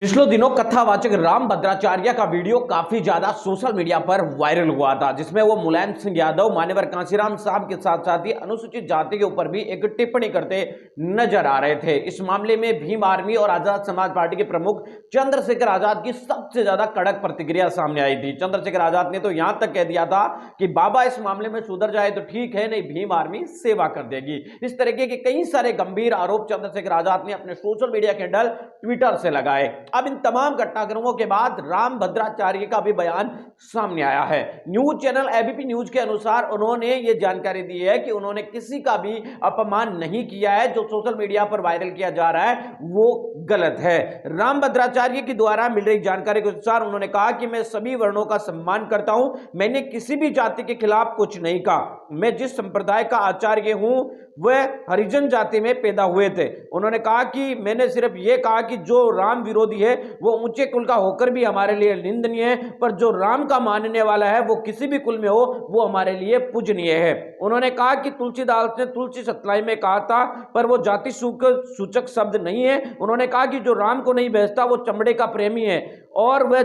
पिछले दिनों कथावाचक राम भद्राचार्य का वीडियो काफी ज्यादा सोशल मीडिया पर वायरल हुआ था, जिसमें वो मुलायम सिंह यादव, मान्यवर कांशीराम साहब के साथ साथ ही अनुसूचित जाति के ऊपर भी एक टिप्पणी करते नजर आ रहे थे। इस मामले में भीम आर्मी और आजाद समाज पार्टी के प्रमुख चंद्रशेखर आजाद की सबसे ज्यादा कड़क प्रतिक्रिया सामने आई थी। चंद्रशेखर आजाद ने तो यहां तक कह दिया था कि बाबा इस मामले में सुधर जाए तो ठीक है, नहीं भीम आर्मी सेवा कर देगी। इस तरीके के कई सारे गंभीर आरोप चंद्रशेखर आजाद ने अपने सोशल मीडिया हैंडल ट्विटर से लगाए। अब इन तमाम घटनाक्रमों के बाद राम भद्राचार्य का भी बयान सामने आया है। न्यूज चैनल एबीपी न्यूज के अनुसार उन्होंने ये जानकारी दी है कि उन्होंने किसी का भी अपमान नहीं किया है। जो सोशल मीडिया पर वायरल किया जा रहा है वो गलत है। राम भद्राचार्य के द्वारा मिल रही जानकारी के अनुसार उन्होंने कहा कि मैं सभी वर्णों का सम्मान करता हूं, मैंने किसी भी जाति के खिलाफ कुछ नहीं कहा। मैं जिस संप्रदाय का आचार्य हूं वह हरिजन जाति में पैदा हुए थे। उन्होंने कहा कि मैंने सिर्फ यह कहा कि जो राम विरोधी है वो ऊंचे कुल का होकर भी हमारे लिए निंदनीय है, पर जो राम का मानने वाला है वो किसी भी कुल में हो वो हमारे लिए पूजनीय है। उन्होंने कहा कि तुलसीदास ने तुलसी सतलाई में कहा था, पर वो जाति सूचक शब्द नहीं है। उन्होंने कहा कि जो राम को नहीं भेजता वो चमड़े का प्रेमी है और वह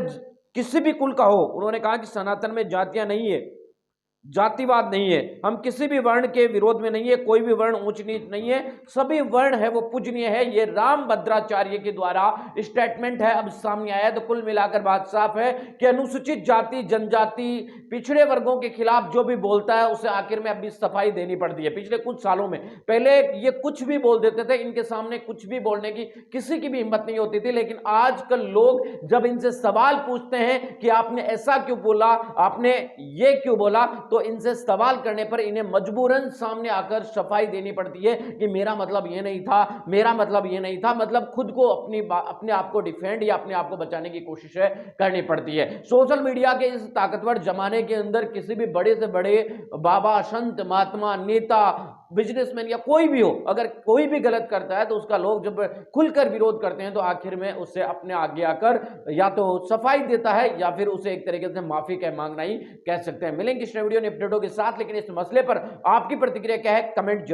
किसी भी कुल का हो। उन्होंने कहा कि सनातन में जातियां नहीं है, जातिवाद नहीं है, हम किसी भी वर्ण के विरोध में नहीं है, कोई भी वर्ण ऊंच नीच नहीं है, सभी वर्ण है वो पूजनीय है। ये राम भद्राचार्य के द्वारा स्टेटमेंट है अब सामने आया। तो कुल मिलाकर बात साफ है कि अनुसूचित जाति, जनजाति, पिछड़े वर्गों के खिलाफ जो भी बोलता है उसे आखिर में अभी सफाई देनी पड़ती है। पिछले कुछ सालों में पहले ये कुछ भी बोल देते थे, इनके सामने कुछ भी बोलने की किसी की भी हिम्मत नहीं होती थी, लेकिन आजकल लोग जब इनसे सवाल पूछते हैं कि आपने ऐसा क्यों बोला, आपने ये क्यों बोला, तो इनसे सवाल करने पर इन्हें मजबूरन सामने आकर सफाई देनी पड़ती है कि मेरा मतलब ये नहीं था, मेरा मतलब ये नहीं था। मतलब खुद को अपने आप को डिफेंड या अपने आप को बचाने की कोशिश करनी पड़ती है। सोशल मीडिया के इस ताकतवर जमाने के अंदर किसी भी बड़े से बड़े बाबा, संत, महात्मा, नेता, बिजनेसमैन या कोई भी हो, अगर कोई भी गलत करता है तो उसका लोग जब खुलकर विरोध करते हैं तो आखिर में उससे अपने आगे आकर या तो सफाई देता है या फिर उसे एक तरीके से माफी कह मांगना ही कह सकते हैं। मिलेंगे इस वीडियो ने अपडेटों के साथ, लेकिन इस मसले पर आपकी प्रतिक्रिया क्या है कमेंट जरूर